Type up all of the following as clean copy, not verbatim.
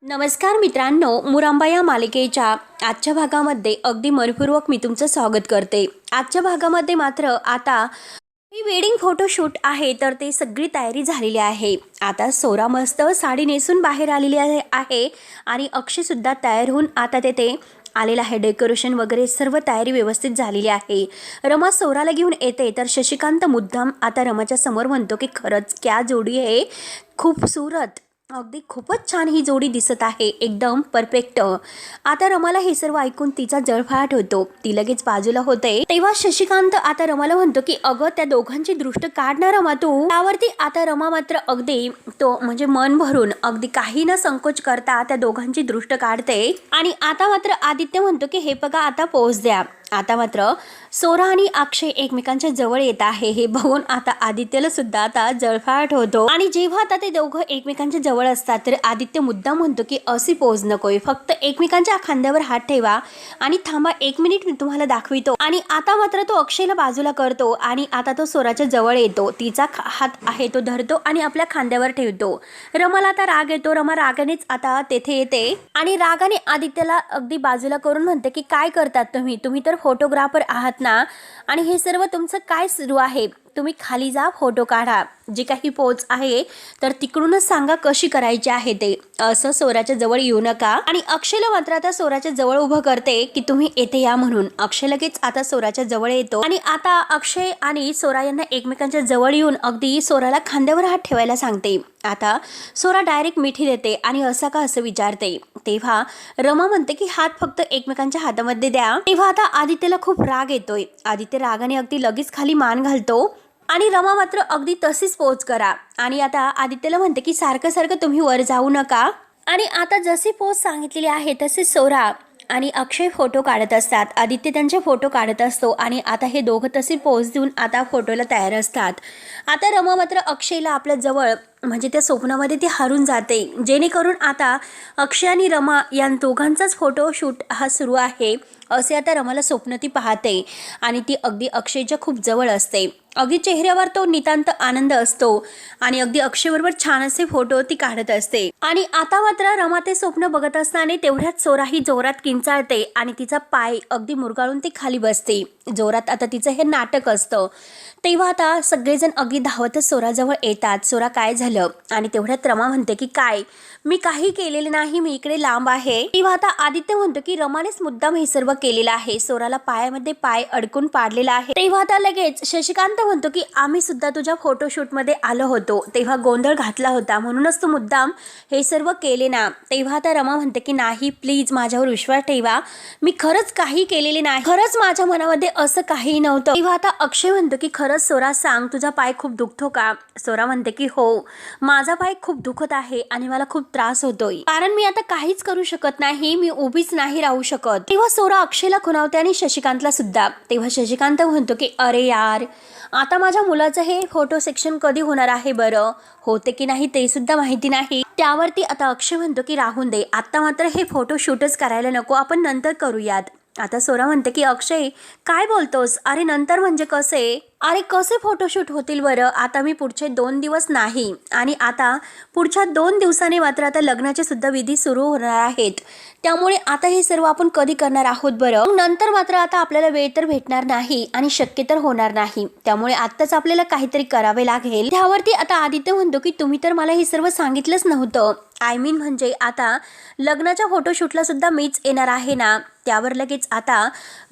नमस्कार मित्रांनो, मुरांबा या मालिकेच्या आजच्या भागामध्ये अगदी मनपूर्वक मी तुमचं स्वागत करते। आजच्या भागामध्ये मात्र आता ही वेडिंग फोटोशूट आहे, तर ते सगळी तयारी झालेली आहे। आता सोरा मस्त साडी नेसून बाहेर आलेली आहे आणि अक्षय सुद्धा तयार होऊन आता तेथे आलेला आहे। डेकोरेशन वगैरे सर्व तयारी व्यवस्थित झालेली आहे। रमा सोराला घेऊन येते तर शशिकांत मुद्दाम आता रमाच्या समोर म्हणतो की खरंच क्या जोडी आहे, खूबसूरत, अगदी खूपच छान ही जोडी दिसत आहे, एकदम परफेक्ट। आता रमाला हे सर्व ऐकून तिचा जळफळाट होतो, ती लगेच बाजूला होते। तेव्हा शशिकांत आता रमाला म्हणतो की अगं त्या दोघांची दृष्ट काढ ना रमा तू। त्यावरती आता रमा मात्र अगदी तो म्हणजे मन भरून अगदी काही न संकोच करता त्या दोघांची दृष्ट काढते। आणि आता मात्र आदित्य म्हणतो की हे बघा आता पोज द्या। आता मात्र सोरा आणि अक्षय एकमेकांच्या जवळ येत आहे, हे बघून आता आदित्यला सुद्धा आता जळफळाट होतो। आणि जेव्हा आता ते दोघं एकमेकांच्या जवळ असतात तर आदित्य मुद्दाम म्हणतो की अशी पोज नकोय, फक्त एकमेकांच्या खांद्यावर हात ठेवा आणि थांबा, 1 मिनिट मी तुम्हाला दाखवितो। आणि आता मात्र तो अक्षयला बाजूला करतो आणि आता तो सोराच्या जवळ येतो, तिचा हात आहे तो धरतो आणि आपल्या खांद्यावर ठेवतो। रमाला आता राग येतो, रमा रागानेच आता तेथे येते आणि रागाने आदित्यला अगदी बाजूला करून म्हणते की काय करतात तुम्ही, तुम्ही तर फोटोग्राफर आहात ना, आणि हे सर्व तुमचं काय सुरू आहे, तुम्ही खाली जा, फोटो काढा, जी काही पोच आहे तर तिकडूनच सांगा कशी करायची आहे ते, असं सोराच्या जवळ येऊ नका। आणि अक्षयला मात्र आता सोराच्या जवळ उभं करते की तुम्ही येथे या म्हणून। अक्षय लगेच आता सोराच्या जवळ येतो आणि आता अक्षय आणि सोरा यांना एकमेकांच्या जवळ येऊन अगदी सोराला खांद्यावर हात ठेवायला सांगते। आता सोरा डायरेक्ट मिठी देते आणि असं का असं विचारते। तेव्हा रमा म्हणते की हात फक्त एकमेकांच्या हातामध्ये द्या। तेव्हा आता आदित्यला खूप राग येतोय, आदित्य रागाने अगदी लगेच खाली मान घालतो आणि रमा मात्र अगदी तशीच पोच करा। आणि आता आदित्यला म्हणते की सारखं सारखं तुम्ही वर जाऊ नका। आणि आता जशी पोच सांगितलेली आहे तसे सोरा आणि अक्षय फोटो काढत असतात, आदित्य त्यांचे फोटो काढत असतो आणि आता हे दोघं तसे पोज देऊन आता फोटोला तयार असतात। आता रमा मात्र अक्षयला आपल्या जवळ म्हणजे त्या स्वप्नामध्ये ती हरून जाते, जेणेकरून आता अक्षय आणि रमा या दोघांचाच फोटो शूट हा सुरू आहे असे आता रमाला स्वप्न ती पाहते। आणि ती अगदी अक्षयच्या खूप जवळ असते, अगदी चेहऱ्यावर तो नितांत आनंद असतो आणि अगदी अक्षयबरोबर छान असे फोटो ती काढत असते। आणि आता मात्र रमा ते स्वप्न बघत असताना तेवढ्यात सोराही जोरात किंचाळते आणि तिचा पाय अगदी मुरगाळून ती खाली बसते, जोरात आता तिचं हे नाटक असतं। तेव्हा आता सगळेजण अगदी धावतच सोराजवळ येतात, सोरा काय झालं, आणि तेवढ्यात रमा म्हणते की काय, मी काही केलेले नाही, मी इकडे लांब आहे। तेव्हा आता आदित्य म्हणतो की रमानेच मुद्दाम हे सर्व केलेलं आहे, सोराला पायामध्ये पाय अडकून पाडलेला आहे। तेव्हा आता लगेच शशिकांत म्हणतो की आम्ही सुद्धा तुझ्या फोटोशूट मध्ये आलो होतो, तेव्हा गोंधळ घातला होता, म्हणूनच तू मुद्दाम हे सर्व केले ना। तेव्हा आता रमा म्हणते की नाही, प्लीज माझ्यावर विश्वास ठेवा, मी खरंच काही केलेले नाही, खरंच माझ्या मनामध्ये असं काही नव्हतं। तेव्हा आता अक्षय म्हणतो की खरंच सोरा सांग, तुझा पाय खूप दुखतो का? सोरा म्हणते की हो, माझा पाय खूप दुखत आहे आणि मला खूप त्रास होतोय, कारण मी आता काहीच करू शकत नाही, मी उभीच नाही राहू शकत। तेव्हा सोरा अक्षयला खुणावते आणि शशिकांतला सुद्धा। तेव्हा शशिकांत म्हणतो की अरे यार, आता माझ्या मुलाचं हे फोटो सेक्शन कधी होणार आहे बरं, होते की नाही ते सुद्धा माहिती नाही। त्यावरती आता अक्षय म्हणतो की राहून दे, आता मात्र हे फोटो शूटच करायला नको, आपण नंतर करूयात। आता सोरा म्हणते की अक्षय काय बोलतोस, अरे नंतर म्हणजे कसे, अरे कसे फोटोशूट होतील बरं, आता मी पुढचे 2 दिवस नाही, आणि आता पुढच्या 2 दिवसांनी मात्र आता लग्नाचे सुद्धा विधी सुरू होणार आहेत, त्यामुळे आता हे सर्व आपण कधी करणार आहोत बरं, नंतर मात्र आता आपल्याला वेळ तर भेटणार नाही आणि शक्य तर होणार नाही, त्यामुळे आत्ताच आपल्याला काहीतरी करावे लागेल। त्यावरती आता आदित्य म्हणतो की तुम्ही तर मला हे सर्व सांगितलंच नव्हतं, आय मीन म्हणजे आता लग्नाच्या फोटोशूटला सुद्धा मीच येणार आहे ना। त्यावर लगेच आता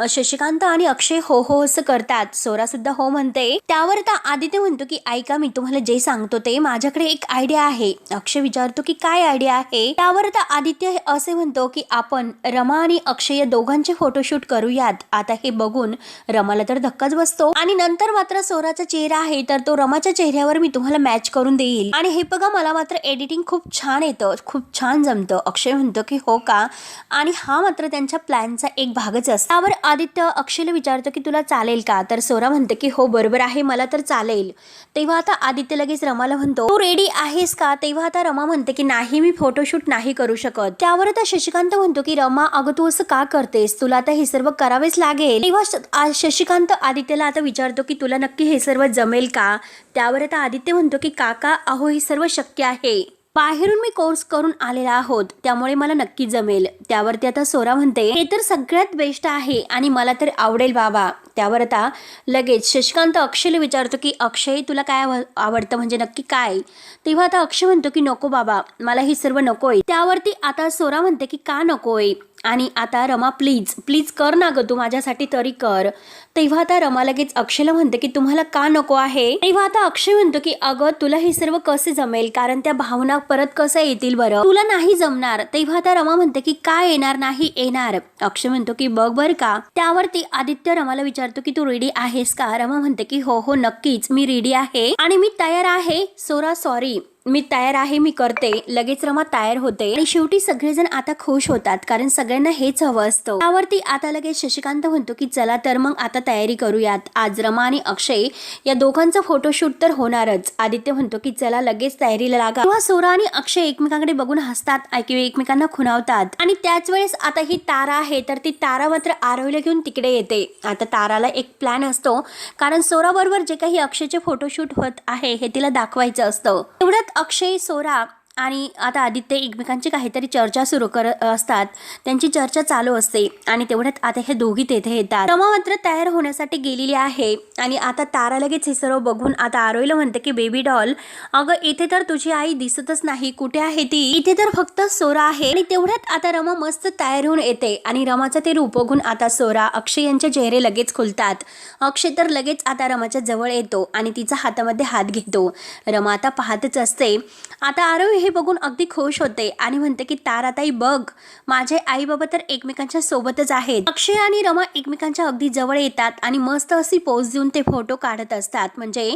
शशिकांत आणि अक्षय हो हो असं करतात, सोरा सुद्धा हो म्हणते। त्यावर आता आदित्य म्हणतो की ऐका, मी तुम्हाला जे सांगतो ते, माझ्याकडे एक आयडिया आहे। अक्षय विचारतो की काय आयडिया आहे? त्यावर आता आदित्य असे म्हणतो की आपण रमा आणि अक्षय या दोघांचे फोटोशूट करूयात। आता हे बघून रमाला तर धक्काच बसतो आणि नंतर मात्र सोराचा चेहरा आहे तर तो रमाच्या चेहऱ्यावर मी तुम्हाला मॅच करून देईल, आणि हे बघा मला मात्र एडिटिंग खूप छान येतं, खूप छान जमतं। अक्षय म्हणतो की हो का, आणि हा मात्र त्यांच्या प्लॅनचा एक भागच असतो। त्यावर आदित्य अक्षयला विचारतो की तुला चालेल का? तर सोरा म्हणते की हो बरोबर आहे, मला तर चालेल। तेव्हा आता आदित्य लगेच रमाला म्हणतो तू रेडी आहेस का? तेव्हा आता रमा म्हणते की नाही, मी फोटोशूट नाही करू शकत। त्यावर आता शशिकांत म्हणतो की रमा अगं तू असं का करतेस, तुला आता हे सर्व करावेच लागेल। तेव्हा शशिकांत आदित्यला आता विचारतो की तुला नक्की हे सर्व जमेल का? त्यावर आता आदित्य म्हणतो की काका अहो हे सर्व शक्य आहे, बाहेरून मी कोर्स करून आलेला आहोत, त्यामुळे मला नक्की जमेल. त्यावरती आता सोरा म्हणते, हे तर सगळ्यात बेस्ट आहे आणि मला तर आवडेल बाबा. त्यावर आता लगेच शशिकांत अक्षयला विचारतो की अक्षय तुला काय आवडतं, म्हणजे नक्की काय. तेव्हा आता अक्षय म्हणतो की नको बाबा, मला ही सर्व नकोय. त्यावरती आता सोरा म्हणते की का नकोय, आणि आता रमा प्लीज प्लीज कर ना ग, तू माझ्यासाठी तरी कर. तेव्हा आता रमा लगेच अक्षयला म्हणते की तुम्हाला का नको आहे. तेव्हा आता अक्षय म्हणतो की अगं तुला हे सर्व कसे जमेल, कारण त्या भावना परत कसं येतील बरं, तुला नाही जमणार. तेव्हा आता रमा म्हणते की काय येणार नाही, येणार. अक्षय म्हणतो की बघ बर का. त्यावरती आदित्य रमाला विचारतो की तू रेडी आहेस का. रमा म्हणते की हो हो नक्कीच मी रेडी आहे आणि मी तयार आहे. सोरा सॉरी, मी तयार आहे, मी करते. लगेच रमा तयार होते आणि शेवटी सगळेजण आता खुश होतात, कारण सगळ्यांना हेच हवं असतं. त्यावरती आता लगेच शशिकांत म्हणतो की चला तर मग आता तयारी करूयात. आज रमा आणि अक्षय या दोघांचं फोटोशूट तर होणारच. आदित्य म्हणतो की चला लगेच तयारीला लागा. तेव्हा सोरा आणि अक्षय एकमेकांकडे बघून हसतात किंवा एकमेकांना खुणावतात. आणि त्याच वेळेस आता ही तारा आहे, तर ती तारा मात्र आरोहीला घेऊन तिकडे येते. आता ताराला एक प्लॅन असतो, कारण सोरा बरोबर जे काही अक्षयचे फोटोशूट होत आहे हे तिला दाखवायचं असतं. तेवढ्यात अक्षय, सोरा आणि आता आदित्य एकमेकांची काहीतरी चर्चा सुरू करत असतात. त्यांची चर्चा चालू असते आणि तेवढ्यात आता हे दोघी तेथे येतात. रमा मात्र तयार होण्यासाठी गेलेली आहे आणि आता तारा लगेच हे सर्व बघून आता आरोहीला म्हणते की बेबी डॉल, अगं इथे तर तुझी आई दिसतच नाही, कुठे आहे ती, इथे तर फक्त सोरा आहे. आणि तेवढ्यात आता रमा मस्त तयार होऊन येते आणि रमाचं ते रूप बघून आता सोरा, अक्षय यांचे चेहरे लगेच खुलतात. अक्षय तर लगेच आता रमाच्या जवळ येतो आणि तिचा हातामध्ये हात घेतो. रमा आता पाहतच असते. आता आरोही हे बघून अगदी खुश होते आणि म्हणते की ताराताई बघ, माझे आई बाबा तर एकमेकांच्या सोबतच आहेत. अक्षय आणि रमा एकमेकांच्या अगदी जवळ येतात आणि मस्त अशी पोज देऊन ते फोटो काढत असतात. म्हणजे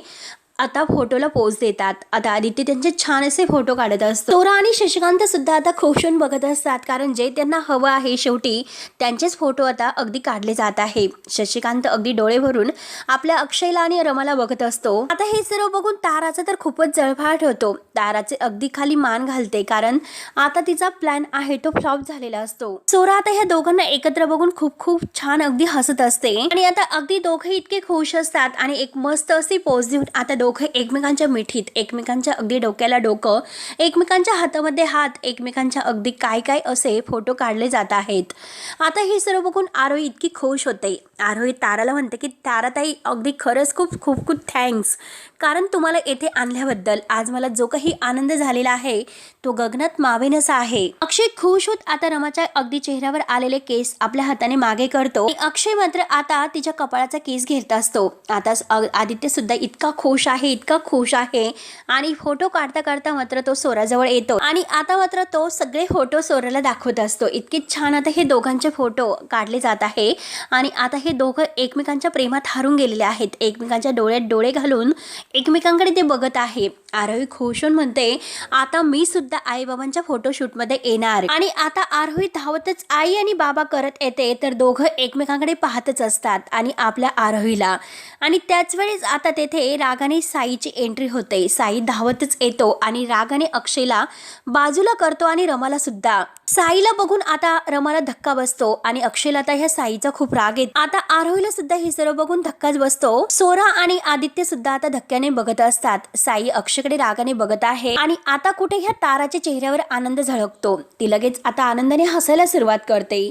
आता फोटोला पोज देतात. आता आदित्य त्यांचे छान असे फोटो काढत असतो. सोरा आणि शशिकांत सुद्धा आता खुश होऊन बघत असतात, कारण जे त्यांना हवं आहे शेवटी त्यांचेच फोटो आता अगदी काढले जात आहे. शशिकांत अगदी डोळे भरून आपल्या अक्षयला आणि रमाला बघत असतो. आता हे सर्व बघून ताराचा तर खूपच जळफाट होतो. ताराचे अगदी खाली मान घालते, कारण आता तिचा प्लॅन आहे तो फ्लॉप झालेला असतो. सोरा आता ह्या दोघांना एकत्र बघून खूप खूप छान अगदी हसत असते आणि आता अगदी दोघे इतके खुश असतात आणि एक मस्त अशी पोज देऊन आता दोघे एकमेकांच्या मिठीत, एकमेकांच्या अगदी डोक्याला डोकं, एकमेकांच्या हातामध्ये हात, एकमेकांच्या अगदी काय काय असे फोटो काढले जात आहेत. आता हे सर्व बघून आरोही इतकी खुश होते. आरोही ताराला म्हणते की ताराताई अगदी खरंच खूप खूप खूप थँक्स, कारण तुम्हाला येथे आणल्याबद्दल आज मला जो काही आनंद झालेला आहे तो गगनात मावेनासा आहे. अक्षय खुश होत आता रमाच्या अगदी चेहऱ्यावर आलेले केस आपल्या हाताने मागे करतो. अक्षय मात्र आता तिच्या कपाळाचा केस घेत असतो. आता आदित्य सुद्धा इतका खुश आहे, इतका खुश आहे आणि फोटो काढता काढता मात्र तो सोराजवळ येतो आणि आता मात्र तो सगळे फोटो सोराला दाखवत असतो. इतके छान आता हे दोघांचे फोटो काढले जात आहे आणि आता हे दोघं एकमेकांच्या प्रेमात हारून गेलेले आहेत. एकमेकांच्या डोळ्यात डोळे घालून एकमेकांकडे ते बघत आहे. आरोही खुश होऊन म्हणते आता मी सुद्धा आई बाबांच्या फोटोशूटमध्ये येणार. आणि आता आरोही धावतच आई आणि बाबा करत येते, तर दोघं एकमेकांकडे पाहतच असतात आणि आपल्या आरोहीला. आणि त्याच वेळेस आता तेथे रागाने साईची एंट्री होते. साई धावतच येतो आणि रागाने अक्षयला बाजूला करतो आणि रमाला सुद्धा. साईला बघून आता रमाला धक्का बसतो आणि अक्षयला आता ह्या साईचा खूप राग येतो. आता आरोहीला सुद्धा हे सर्व बघून धक्काच बसतो. सोरा आणि आदित्य सुद्धा आता धक्क्याने बघत असतात. साई अक्षयकडे रागाने बघत आहे आणि आता कुठे ह्या ताराच्या चेहऱ्यावर आनंद झळकतो. ती लगेच आता आनंदाने हसायला सुरुवात करते.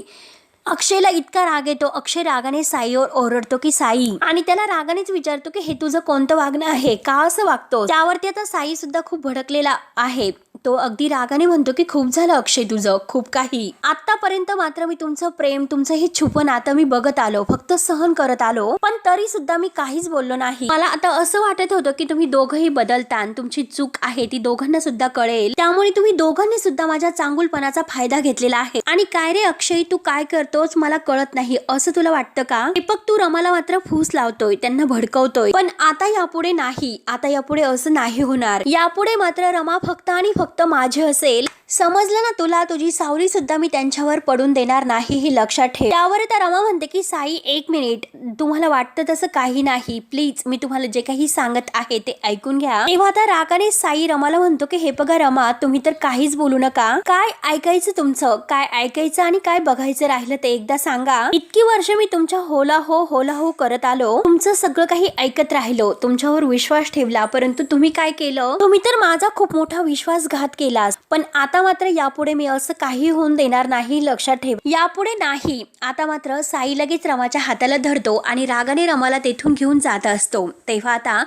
अक्षयला इतका राग येतो. अक्षय रागाने साईवर ओरडतो की साई, आणि त्याला रागानेच विचारतो की हे तुझं कोणतं वागणं आहे, का असं वागतो. त्यावरती आता साई सुद्धा खूप भडकलेला आहे. तो अगदी रागाने म्हणतो की खूप झालं अक्षय तुझं, खूप काही. आतापर्यंत मात्र मी तुमचं प्रेम, तुमचं हे छुपं नातं मी बघत आलो, फक्त सहन करत आलो, पण तरी सुद्धा मी काहीच बोललो नाही. मला आता असं वाटत होतं की तुम्ही दोघंही बदलता, तुमची चूक आहे ती दोघांना सुद्धा कळेल, त्यामुळे तुम्ही दोघांनी सुद्धा माझ्या चांगुलपणाचा फायदा घेतलेला आहे. आणि काय रे अक्षय, तू काय करतोस मला कळत नाही, असं तुला वाटतं का. दीपक, तू रमाला मात्र फूस लावतोय, त्यांना भडकवतोय, पण आता यापुढे नाही, आता यापुढे असं नाही होणार. यापुढे मात्र रमा फक्त आणि फक्त माझे असेल, समजलं ना तुला. तुझी सावली सुद्धा मी त्यांच्यावर पडून देणार नाही, हे लक्षात ठेव. त्यावर त्या रमा म्हणते की साई एक मिनिट, तुम्हाला वाटतं तसं काही नाही, प्लीज मी तुम्हाला जे काही सांगत आहे ते ऐकून घ्या. तेव्हा आता रागाने साई रमाला म्हणतो की हे बघा रमा, तुम्ही तर काहीच बोलू नका. काय ऐकायचं तुमचं, काय ऐकायचं आणि काय बघायचं राहिलं ते एकदा सांगा. इतकी वर्ष मी तुमच्या होला हो करत आलो, तुमचं सगळं काही ऐकत राहिलो, तुमच्यावर विश्वास ठेवला, परंतु तुम्ही काय केलं, तुम्ही तर माझा खूप मोठा विश्वासघात घात केलास, पण आता मात्र यापुढे मी असं काही होऊन देणार नाही, लक्षात ठेव. यापुढे नाही. आता मात्र साई लगेच रमाच्या हाताला धरतो आणि रागाने रमाला तेथून घेऊन जात असतो. तेव्हा आता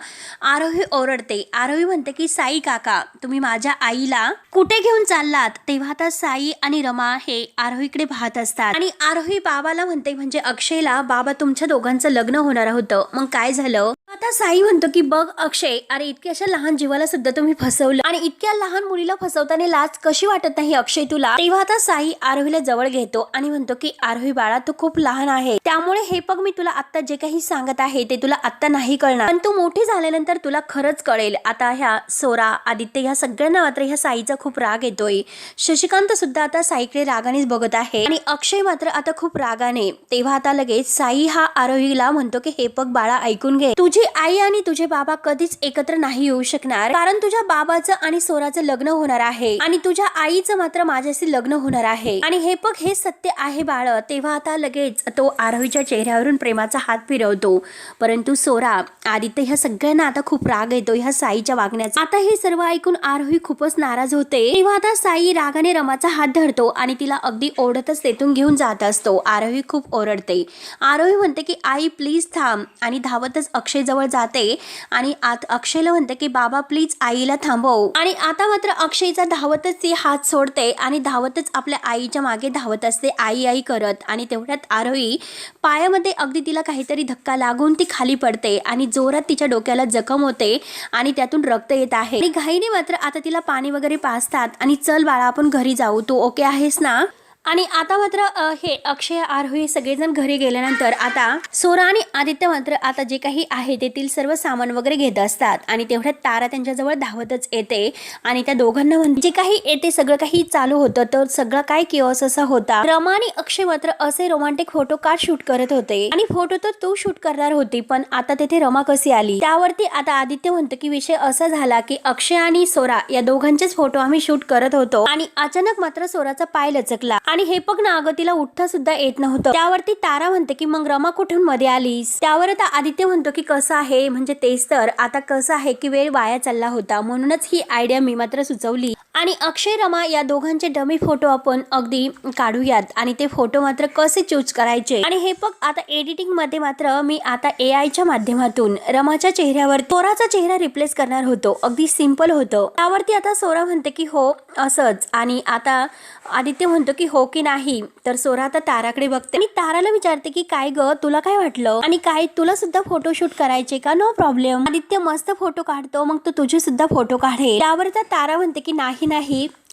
आरोही ओरडते. आरोही म्हणते की साई काका, तुम्ही माझ्या आईला कुठे घेऊन चाललात? तेव्हा आता साई आणि रमा हे आरोहीकडे पाहत असतात आणि आरोही बाबाला म्हणते, म्हणजे अक्षयला, बाबा तुमच्या दोघांचं लग्न होणार होतं, मग काय झालं? आता साई म्हणतो की बघ अक्षय, अरे इतक्या अशा लहान जीवाला सुद्धा तुम्ही फसवलं आणि इतक्या लहान मुलीला फसवताना लाज कशी वाटत नाही अक्षय तुला? तेव्हा आता साई आरोहीला जवळ घेतो आणि म्हणतो की आरोही बाळा, तू खूप लहान आहे, त्यामुळे हे बघ मी तुला आता जे काही सांगत आहे ते तुला आता नाही कळणार, पण तू मोठी झाल्यानंतर तुला खरंच कळेल. आता ह्या सोरा, आदित्य ह्या सगळ्यांना मात्र ह्या साईचा खूप राग येतोय. शशिकांत सुद्धा आता साईकडे रागानेच बघत आहे आणि अक्षय मात्र आता खूप रागाने. तेव्हा आता लगेच साई हा आरोहीला म्हणतो की हे बघ बाळा, ऐकून घे, तुझी आई आणि तुझे बाबा कधीच एकत्र नाही येऊ शकणार, कारण तुझ्या बाबाचं आणि सोराचं लग्न होणार आहे आणि तुझ्या आईचं मात्र माझ्याशी लग्न होणार आहे आणि हे बघ हे सत्य आहे बाळ. तेव्हा आता लगेच तो आरोहीच्या चेहऱ्यावरून प्रेमाचा हात फिरवतो, परंतु सोरा, आदित्य ह्या सगळ्यांना आता खूप राग येतो ह्या साईच्या वागण्याचा. आता हे सर्व ऐकून आरोही खूपच नाराज होते. तेव्हा आता साई रागाने रमाचा हात धरतो आणि तिला अगदी ओढतच तेथून घेऊन जात असतो. आरोही खूप ओरडते. आरोही म्हणते की आई प्लीज थांब आणि धावतच अक्षय जवळ जाते आणि अक्षयला म्हणते की बाबा प्लीज आईला थांबव आणि आता मात्र अक्षयचा धावतच ती हात सोडते आणि धावतच आपल्या आईच्या मागे धावत असते आई आई करत. आणि तेवढ्यात आरोही पायामध्ये अगदी तिला काहीतरी धक्का लागून ती खाली पडते आणि जोरात तिच्या डोक्याला जखम होते आणि त्यातून रक्त येत आहे आणि घाईने मात्र आता तिला पाणी वगैरे पाजतात आणि चल बाळा आपण घरी जाऊ, तू ओके आहेस ना? आणि आता मात्र हे अक्षय आरोही सगळेजण घरी गेल्यानंतर आता सोरा आणि आदित्य मात्र आता जे काही आहे तेथील सर्व सामान वगैरे घेत असतात आणि तेवढ्यात तारा त्यांच्याजवळ धावतच येते आणि त्या दोघांना जे काही येते सगळं काही चालू होतं तर सगळं काय किओस असा होता. रमा आणि अक्षय मात्र असे रोमांटिक फोटो का शूट करत होते आणि फोटो तर तू शूट करणार होती, पण आता तेथे रमा कशी आली? त्यावरती आता आदित्य म्हणतो की विषय असा झाला की अक्षय आणि सोरा या दोघांचेच फोटो आम्ही शूट करत होतो आणि अचानक मात्र सोराचा पाय लचकला आणि हे बघ ना अगं, तिला उठता सुद्धा येत नव्हतं. त्यावरती तारा म्हणते की मग रमा कुठून मध्ये आलीस? त्यावर आता आदित्य म्हणतो की कसं आहे, म्हणजे तेच तर, आता कसं आहे की वेळ वाया चालला होता, म्हणूनच ही आयडिया मी मात्र सुचवली आणि अक्षय रमा या दोघांचे डमी फोटो आपण अगदी काढूयात आणि ते फोटो मात्र कसे चूज करायचे. आणि हे बघ आता एडिटिंग मध्ये मात्र मी आता AI च्या माध्यमातून रमाच्या चेहऱ्यावर सोराचा चेहरा रिप्लेस करणार होतो. अगदी सिंपल होतं. त्यावरती आता सोरा म्हणते की हो असंच आणि आता आदित्य म्हणतो की हो की नाही. तर सोरा आता ताराकडे बघते आणि ताराला विचारते की काय ग, तुला काय वाटलं आणि काय तुला सुद्धा फोटोशूट करायचे का? No problem. आदित्य मस्त फोटो काढतो, मग तू तुझे सुद्धा फोटो काढे. त्यावर तारा म्हणते की नाही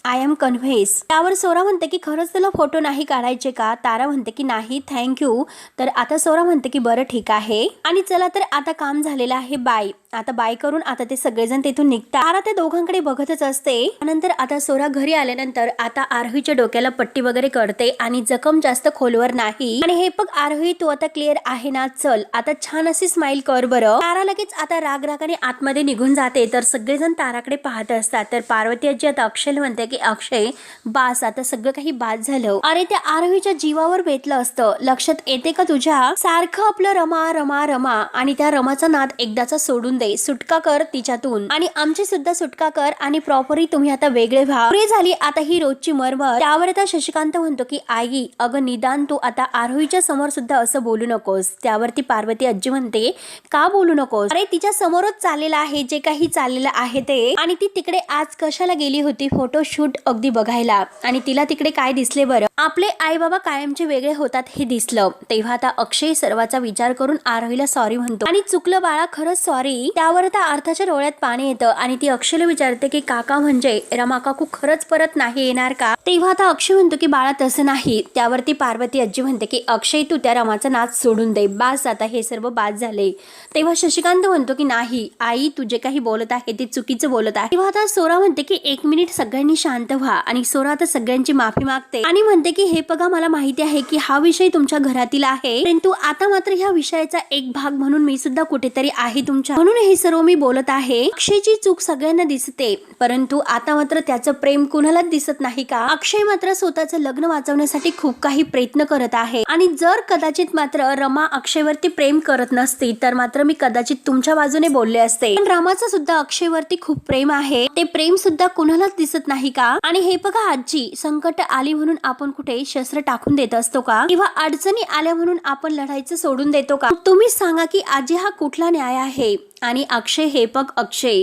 आय एम कन्व्हिन्स. त्यावर सोरा म्हणते की खरंच तुला फोटो नाही काढायचे का? तारा म्हणते की नाही थँक्यू. तर आता सोरा म्हणते की बरं ठीक आहे आणि चला तर आता काम झालेलं आहे, बाय. आता बाय करून आता ते सगळेजण तेथून निघतात. तारा त्या दोघांकडे बघतच असते. नंतर आता सोरा घरी आल्यानंतर आता आरोहीच्या डोक्याला पट्टी वगैरे करते आणि जखम जास्त खोलवर नाही आणि हे बघ आरोही तू आता क्लिअर आहे ना, चल आता छान अशी स्माइल कर बरं. तारा लगेच आता रागाने आतमध्ये निघून जाते. तर सगळेजण ताराकडे पाहत असतात. तर पार्वती आजी आता अक्षयला म्हणते की अक्षय बास, आता सगळं काही बाद झालं. अरे त्या आरोहीच्या जीवावर बेतलं असतं, लक्षात येते का तुझ्या? सारखं आपलं रमा रमा रमा आणि त्या रमाचा नाद एकदाचा सोडून दे, सुटका कर तिच्यातून आणि आमची सुद्धा सुटका कर आणि प्रॉपरली तुम्ही आता वेगळे व्हा. पुरे झाली आता ही रोजची मरमर. त्यावर आता शशिकांत म्हणतो की आई अगं निदान तू आता आरोहीच्या समोर सुद्धा असं बोलू नकोस. त्यावरती पार्वती आजी म्हणते का बोलू नकोस? अरे तिच्या समोरच चाललेलं आहे जे काही चाललेलं आहे ते, आणि ती तिकडे आज कशाला गेली होती फोटोशूट अगदी बघायला आणि तिला तिकडे काय दिसले बरं? आपले आई बाबा कायमचे वेगळे होतात हे दिसलं. तेव्हा आता अक्षय सर्वाचा विचार करून आरोहीला सॉरी म्हणतो आणि चुकलं बाळा, खरंच सॉरी. त्यावर आता अर्थाच्या डोळ्यात पाणी येतं आणि ती अक्षयला विचारते की काका म्हणजे रमा काकू खरंच परत नाही येणार का? तेव्हा आता अक्षय म्हणतो की बाळा तसं नाही. त्यावरती पार्वती आजी म्हणते की अक्षय तू त्या रमाचा नाच सोडून दे, बास आता हे सर्व बाद झाले. तेव्हा शशिकांत म्हणतो की नाही आई तू जे काही बोलत आहे ते चुकीचं बोलत आहे. तेव्हा आता सोरा म्हणते की 1 मिनिट सगळ्यांनी शांत व्हा आणि सोरा आता सगळ्यांची माफी मागते आणि म्हणते म्हणते की हे बघा मला माहिती आहे की हा विषय तुमच्या घरातील आहे, परंतु आता मात्र ह्या विषयाचा एक भाग म्हणून मी सुद्धा कुठेतरी आहे तुमच्या, म्हणून हे सर्व मी बोलत आहे. अक्षयची चूक सगळ्यांना दिसते, परंतु आता मात्र त्याचं प्रेम कुणालाच दिसत नाही का? अक्षय मात्र स्वतःचं लग्न वाचवण्यासाठी खूप काही प्रयत्न करत आहे आणि जर कदाचित मात्र रमा अक्षयवरती प्रेम करत नसती तर मात्र मी कदाचित तुमच्या बाजूने बोलले असते. पण रमाचं सुद्धा अक्षयवरती खूप प्रेम आहे, ते प्रेम सुद्धा कुणालाच दिसत नाही का? आणि हे बघा आजी, संकट आली म्हणून आपण कुठे शस्त्र टाकून देत असतो का? किंवा अडचणी आल्या म्हणून आपण लढायचं सोडून देतो का? तुम्ही सांगा की आजी हा कुठला न्याय आहे? आणि अक्षय, हे बघ अक्षय,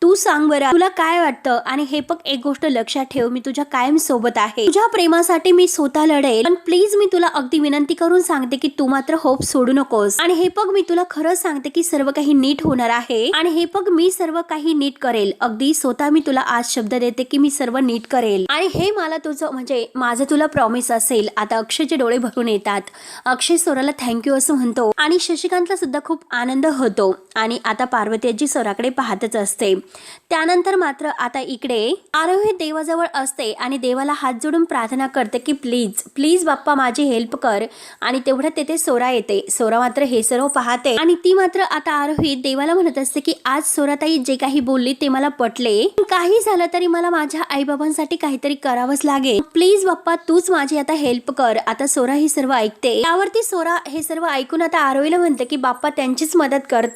तू सांग बरं तुला काय वाटतं? आणि हे बघ एक गोष्ट लक्षात ठेव, मी तुझ्या कायम सोबत आहे, तुझ्या प्रेमासाठी मी स्वतः लढेल, पण प्लीज मी तुला अगदी विनंती करून सांगते की तू मात्र होप सोडू नकोस. आणि हे बघ मी तुला खरंच सांगते की सर्व काही नीट होणार आहे आणि हे बघ मी सर्व काही नीट करेल, अगदी स्वतः मी तुला आज शब्द देते की मी सर्व नीट करेल आणि हे मला तुझं म्हणजे माझं तुला प्रॉमिस असेल. आता अक्षयचे डोळे भरून येतात. अक्षय स्वराला थँक्यू असं म्हणतो आणि शशिकांतला सुद्धा खूप आनंद होतो आणि आता पार्वती आजी स्वराकडे पाहतच असते. त्यानंतर मात्र आता इकडे आरोही देवाजवळ असते आणि देवाला हात जोडून प्रार्थना करते की प्लीज प्लीज बाप्पा माझी हेल्प कर. आणि तेवढ्यात तेथे सोरा येते. सोरा मात्र हे सर्व पाहते आणि ती मात्र आता आरोही देवाला म्हणत असते की आज सोराताई जे काही बोलली ते मला पटले, काही झालं तरी मला माझ्या आईबाबांसाठी काहीतरी करावंच लागेल, प्लीज बाप्पा तूच माझी आता हेल्प कर. आता सोरा ही सर्व ऐकते. त्यावरती सोरा हे सर्व ऐकून आता आरोहीला म्हणते की बाप्पा त्यांचीच मदत कर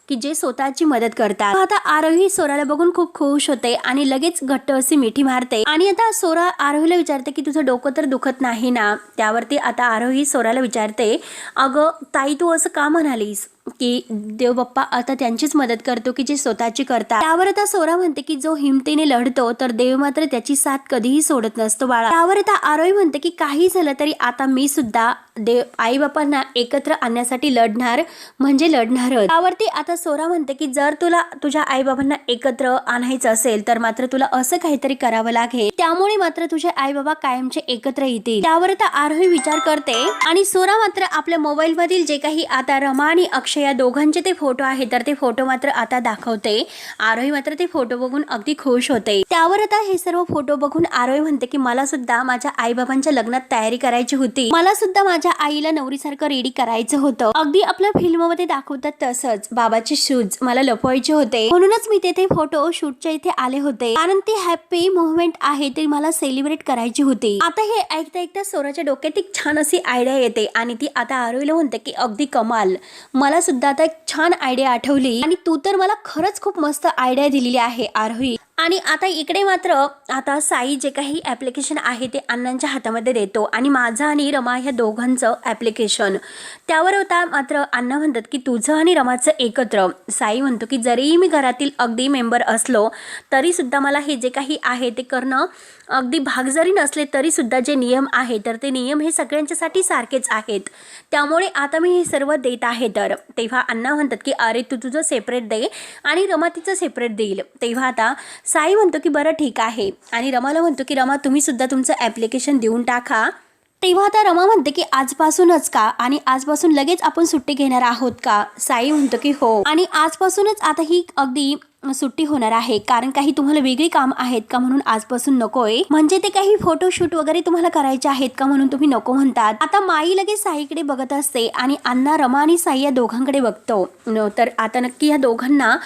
की जे स्वतःची मदत करतात. आता आरोही सोराला बघून खूप खुश होते आणि लगेच घट्ट अशी मिठी मारते आणि आता सोरा आरोहीला विचारते की तुझं डोकं तर दुखत नाही ना? त्यावरती आता आरोही सोराला विचारते, अगं ताई तू असं का म्हणालीस की देव बाप्पा आता त्यांचीच मदत करतो की जे स्वतःची करतात? त्यावर आता सोरा म्हणते की जो हिमतीने लढतो तर देव मात्र त्याची साथ कधीही सोडत नसतो बाळा. त्यावर आता आरोही म्हणते की काही झालं तरी आता मी सुद्धा देव आई बापांना एकत्र आणण्यासाठी लढणार म्हणजे लढणारच. त्यावरती आता सोरा म्हणते की जर तुला तुझ्या आई बाबांना एकत्र आणायचं असेल तर मात्र तुला असं काहीतरी करावं लागेल, त्यामुळे मात्र तुझे आई बाबा कायमचे एकत्र येतील. त्यावर आता आरोही विचार करते आणि सोरा मात्र आपल्या मोबाईल मधील जे काही आता रमा आणि अक्षय या दोघांचे ते फोटो आहेत तर ते फोटो मात्र आता दाखवते. आरोही मात्र ते फोटो बघून अगदी खुश होते. त्यावर आता हे सर्व फोटो बघून आरोही म्हणते की मला सुद्धा माझ्या आई बाबांच्या लग्नात तयारी करायची होती, मला सुद्धा माझ्या आईला नवरीसारखं रेडी करायचं होतं, अगदी आपल्या फिल्म मध्ये दाखवतात तसंच बाबाचे शूज मला लपवायचे होते, म्हणूनच मी तेथे फोटो शूटच्या इथे आले होते, कारण ती हॅपी मुवमेंट आहे ती मला सेलिब्रेट करायची होती. आता हे ऐकता ऐकता सोराच्या डोक्यात एक छान अशी आयडिया येते आणि ती आता आरोहीला म्हणते की अगदी कमाल, मला सुद्धा आता एक छान आयडिया आठवली आणि तू तर मला खरंच खूप मस्त आयडिया दिलेली आहे आरोही. आणि आता इकडे मात्र आता साई जे काही ऍप्लिकेशन आहे ते अण्णांच्या हातामध्ये देतो आणि माझं आणि रमा ह्या दोघांचं ऍप्लिकेशन. त्यावर होता मात्र अण्णा म्हणतात की तुझं आणि रमाचं एकत्र. साई म्हणतो की जरी मी घरातील अगदी मेंबर असलो तरी सुद्धा मला हे जे काही आहे ते करणं अगदी भाग जरी नसले तरी सुद्धा जे नियम आहे तर ते नियम हे सगळ्यांच्यासाठी सारखेच आहेत, त्यामुळे आता मी हे सर्व देत आहे. तर तेव्हा अण्णा म्हणतात की अरे तू तुझं सेपरेट दे आणि रमा तिचं सेपरेट देईल. तेव्हा आता साई म्हणतो की बरं ठीक आहे आणि रमाला म्हणतो की रमा तुम्ही सुद्धा तुमचं ॲप्लिकेशन देऊन टाका. तेव्हा आता रमा म्हणते की आजपासूनच का आणि आजपासून लगेच आपण सुट्टी घेणार आहोत का? साई म्हणतो की हो आणि आजपासूनच आता ही अगदी सुट्टी होणार आहे, कारण काही तुम्हाला वेगळी काम आहेत का म्हणून आजपासून नकोय, म्हणजे ते काही फोटोशूट वगैरे तुम्हाला करायचे आहेत का म्हणून तुम्ही नको म्हणतात. आता माई लगेच साईकडे बघत असते आणि अण्णा रमा आणि साई या दोघांकडे बघतो. तर आता नक्की या दोघांना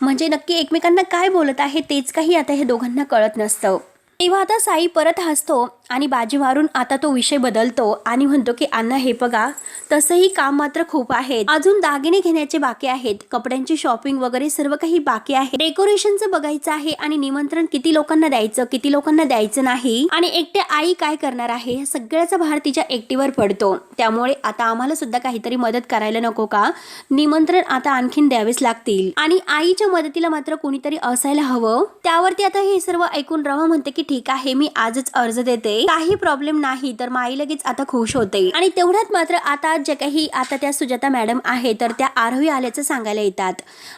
म्हणजे नक्की एकमेकांना काय बोलत आहे तेच काही आता हे दोघांना कळत नसतं. तेव्हा आता साई परत हसतो आणि बाजी मारून आता तो विषय बदलतो आणि म्हणतो की अण्णा हे बघा तसंही काम मात्र खूप आहेत, अजून दागिने घेण्याचे बाकी आहेत, कपड्यांची शॉपिंग वगैरे सर्व काही बाकी आहे, डेकोरेशनचं बघायचं आहे आणि निमंत्रण किती लोकांना द्यायचं किती लोकांना द्यायचं नाही आणि एकटे आई काय करणार आहे या सगळ्याचा भार तिच्या एकटीवर पडतो. त्यामुळे आता आम्हाला सुद्धा काहीतरी मदत करायला नको का? निमंत्रण आता आणखीन द्यावेच लागतील आणि आईच्या मदतीला मात्र कोणीतरी असायला हवं. त्यावरती आता हे सर्व ऐकून रमा म्हणते की ठीक आहे मी आजच अर्ज देते, काही प्रॉब्लेम नाही. तर माई लगेच आता खुश होते आणि तेवढ्यात मात्र आता जे काही आता त्या सुजाता मॅडम आहे तर त्या आरोही आल्याचं सांगायला येतात.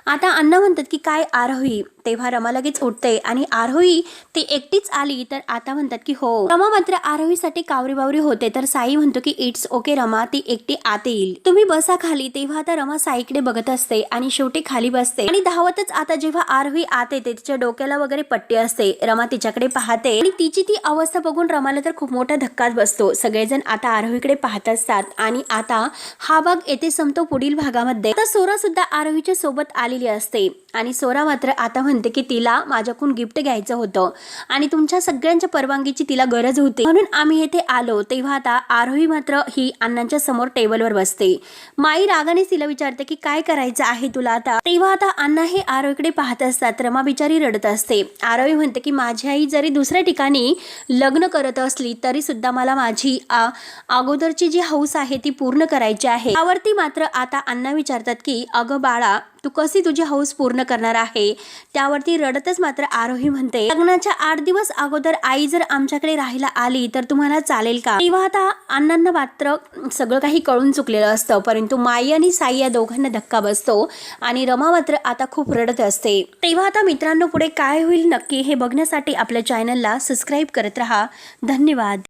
आता अण्णा म्हणतात की काय आरोही तेव्हा रमा लगेच उठते आणि आरोही ती एकटीच आली तर आता म्हणतात की हो. रमा मात्र आरोहीसाठी कावरी बावरी होते तर साई म्हणतो की इट्स ओके रमा, ती एकटी आत येईल, तुम्ही बसा खाली. तेव्हा आता रमा साईकडे बघत असते आणि शेवटी खाली बसते आणि धावतच आता जेव्हा आरोही आत येते तिच्या डोक्याला वगैरे पट्टी असते. रमा तिच्याकडे पाहते आणि तिची ती अवस्था बघून रमाला तर खूप मोठा धक्काच बसतो. सगळेजण आता आरोहीकडे पाहत असतात आणि आता हा भाग येथे संपतो. पुढील भागामध्ये आता सोरा सुद्धा आरोहीच्या सोबत आलेली असते आणि सोरा मात्र आता म्हणते की तिला माझ्याकडून गिफ्ट घ्यायचं होतं आणि तुमच्या सगळ्यांच्या परवानगीची तिला गरज होती म्हणून आम्ही येथे आलो. तेव्हा आता आरोही मात्र ही अण्णांच्या समोर टेबलवर बसते. माई रागाने तिला विचारते की काय करायचं आहे तुला आता. तेव्हा आता अण्णा हे आरोहीकडे पाहत असतात. रमा बिचारी रडत असते. आरोही म्हणते की माझी आई जरी दुसऱ्या ठिकाणी लग्न करत असली तरी सुद्धा मला माझी अगोदरची जी हौस आहे ती पूर्ण करायची आहे. त्यावरती मात्र आता अण्णा विचारतात की अगं बाळा तू कशी तुझी हौस पूर्ण करणार आहे. त्यावरती रडतच मात्र आरोही म्हणते लग्नाच्या 8 दिवस अगोदर आई जर आमच्याकडे राहायला आली तर तुम्हाला चालेल का. तेव्हा आता अण्णांना मात्र सगळं काही कळून चुकलेलं असतं परंतु माई आणि साई या दोघांना धक्का बसतो आणि रमा मात्र आता खूप रडत असते. तेव्हा आता मित्रांनो पुढे काय होईल नक्की हे बघण्यासाठी आपल्या चॅनलला सबस्क्राईब करत राहा. धन्यवाद.